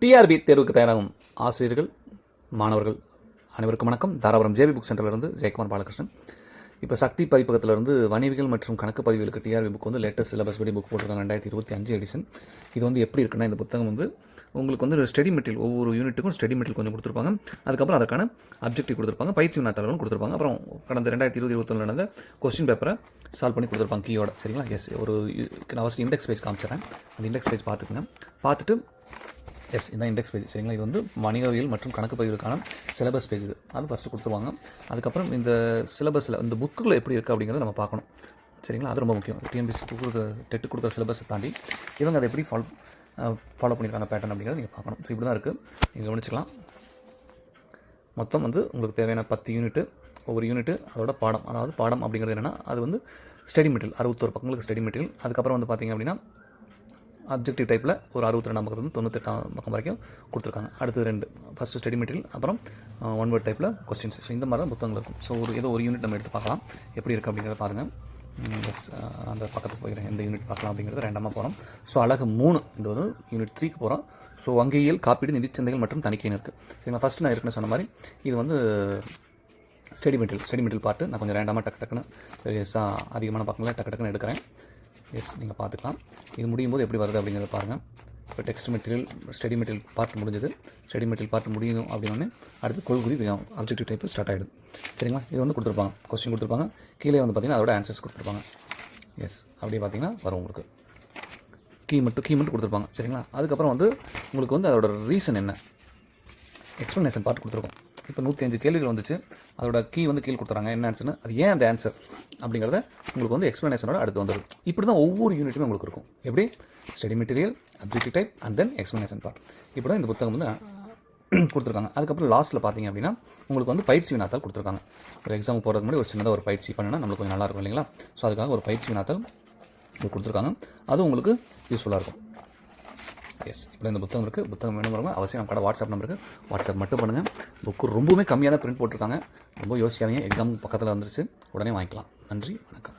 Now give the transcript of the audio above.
TRP தேர்வுக்கு தயாராகும் ஆசிரியர்கள், மாணவர்கள் அனைவருக்கும் வணக்கம். தாராபுரம் ஜேபி புக் சென்டர்லேருந்து ஜெயக்குமார் பாலகிருஷ்ணன். இப்போ சக்தி பதிப்பகத்திலிருந்து வணிகவியல் மற்றும் கணக்கு பதிவுகளுக்கு டிஆர்பி புக் வந்து லேட்டஸ்ட் சிலபஸ் படி புக் போட்டிருக்காங்க. 2025 எடிஷன். இது வந்து எப்படி இருக்குன்னா, இந்த புத்தகம் வந்து உங்களுக்கு வந்து ஸ்டடி மெட்டீரியல், ஒவ்வொரு யூனிட்டுக்கும் ஸ்டடி மெட்டீரியல் கொஞ்சம் கொடுத்துருப்பாங்க. அதுக்கப்புறம் அதற்கான அப்ஜெக்டிவ் கொடுத்துருப்பாங்க, பயிற்சி வினாத்தாள்களும் கொடுத்துருப்பாங்க. அப்புறம் கடந்த 2020-21 நடந்த கொஸ்டின் பேப்பரை சால்வ் பண்ணி கொடுத்துருப்பாங்க கீயோட. சரிங்களா? எஸ், ஒரு நான் ஃபஸ்ட் இண்டெக்ஸ் பேஜ் காமிச்சிடறேன். அந்த இண்டெக்ஸ் பேஜ் பார்த்துக்குங்க. பார்த்துட்டு எஸ், இந்த இண்டெக்ஸ் பேஜ். சரிங்களா? இது வந்து வணிகவியல் மற்றும் கணக்கு பதிவுகளுக்கான சிலபஸ் பேஜ். இது அது ஃபஸ்ட்டு கொடுத்துருவாங்க. அதுக்கப்புறம் இந்த சிலபஸில் இந்த புக்குகள் எப்படி இருக்குது அப்படிங்கிறத நம்ம பார்க்கணும். சரிங்களா? அது ரொம்ப முக்கியம். டிஎன்பிஎஸ்சி டெட்டு கொடுக்குற சிலபஸை தாண்டி இவங்க அதை எப்படி ஃபாலோ பண்ணியிருக்காங்க பேட்டர்ன் அப்படிங்கிறத நீங்கள் பார்க்கணும். ஸோ இப்படி தான் இருக்குது, நீங்கள் கவனிச்சிக்கலாம். மொத்தம் வந்து உங்களுக்கு தேவையான 10 யூனிட்டு, ஒவ்வொரு யூனிட்டு அதோட பாடம். அதாவது பாடம் அப்படிங்கிறது என்னென்னா, அது வந்து ஸ்டடி மெட்டீரியல் 61 பக்கங்களுக்கு ஸ்டடி மெட்டீரியல். அதுக்கப்புறம் வந்து பார்த்திங்க அப்படின்னா அப்ஜெக்டிவ் டைப்பில் ஒரு 62ஆம் பக்கத்துலேருந்து 98ஆம் பக்கம் வரைக்கும் கொடுத்துருக்காங்க. அடுத்து 2 ஃபஸ்ட்டு ஸ்டடி மெட்டீரியல், அப்புறம் 1 வேர்ட் டைப்பில் கொஸ்டின்ஸ். ஸோ இந்த மாதிரி தான் புத்தகங்கள் இருக்கும். ஸோ ஏதோ ஒரு யூனிட் நம்ம எடுத்து பார்க்கலாம் எப்படி இருக்குது அப்படிங்கிறத பாருங்கள். எஸ், அந்த பக்கத்துக்கு போகிறேன். எந்த யூனிட் பார்க்கலாம் அப்படிங்கிறது ரெண்டமாக போகிறோம். ஸோ அழகு 3 இந்த ஒரு யூனிட் 3க்கு போகிறோம். ஸோ வங்கியியல், காப்பீடு, நிதிச்சந்தைகள் மற்றும் தணிக்கைன்னு இருக்குது. சரிங்களா? ஃபஸ்ட்டு நான் ஏற்கனவே சொன்ன மாதிரி இது வந்து ஸ்டடி மெட்டீரியல் பார்ட்டு. நான் கொஞ்சம் ரேண்டமாக டக்குன்னு பெருசாக அதிகமான பக்கங்களை டக்குன்னு எடுக்கிறேன். எஸ், நீங்கள் பார்த்துக்கலாம். இது முடியும் போது எப்படி வருது அப்படிங்கிறத பாருங்கள். இப்போ text material, study material part முடிஞ்சது. ஸ்டடி மெட்டீரியல் பார்ட் முடியும் அப்படின்னே அடுத்து கொள்குறி அப்ஜெக்டிவ் டைப் ஸ்டார்ட் ஆகிடுது. சரிங்களா? இது வந்து கொடுத்துருப்பாங்க, கொஸ்டின் கொடுத்துருப்பாங்க. கீழே வந்து பார்த்திங்கன்னா அதோட ஆன்சர்ஸ் கொடுத்துருப்பாங்க. எஸ், அப்படியே பார்த்திங்கன்னா வரும் உங்களுக்கு. கீ மட்டும் கொடுத்துருப்பாங்க. சரிங்களா? அதுக்கப்புறம் வந்து உங்களுக்கு வந்து அதோட ரீசன் என்ன, எக்ஸ்ப்ளனேஷன் பார்ட் கொடுத்துருக்கோம். இப்போ 105 கேள்விகள் வந்துச்சு. அதோட கீ வந்து கீழே கொடுத்துறாங்க என்ன ஆன்சர்னு, அது ஏன் அந்த ஆன்சர் அப்படிங்கிறத உங்களுக்கு வந்து எக்ஸ்ப்ளனேஷனோட அடுத்து வந்துடும். இப்படி தான் ஒவ்வொரு யூனிட்டுமே உங்களுக்கு இருக்கும். எப்படி? Study material, objective type and then explanation part. இப்படி தான் இந்த புத்தகம் வந்து கொடுத்துருக்காங்க. அதுக்கப்புறம் லாஸ்ட்டில் பார்த்தீங்க அப்படின்னா உங்களுக்கு வந்து பயிற்சி வினாத்தாள் கொடுத்துருக்காங்க. ஒரு எக்ஸாமுக்கு போகிறதுக்கு முன்னாடி ஒரு சின்னதாக ஒரு பயிற்சி பண்ணினா நம்மளுக்கு கொஞ்சம் நல்லாயிருக்கும் இல்லைங்களா? ஸோ அதுக்காக ஒரு பயிற்சி வினாத்தாள் கொடுத்துருக்காங்க. அது உங்களுக்கு யூஸ்ஃபுல்லாக இருக்கும். எஸ், இப்போ இந்த புத்தகம் இருக்குது. புத்தகம் வேணுங்கிறவங்க அவசியம் நம்ம கடை வாட்ஸ்அப் நம்பருக்கு வாட்ஸ்அப் மட்டும் பண்ணுங்கள். புக்கு ரொம்பவுமே கம்மியான பிரிண்ட் போட்டிருக்காங்க. ரொம்ப யோசிக்காதீங்க. எக்ஸாம் பக்கத்தில் வந்துருச்சு, உடனே வாங்கிக்கலாம். நன்றி, வணக்கம்.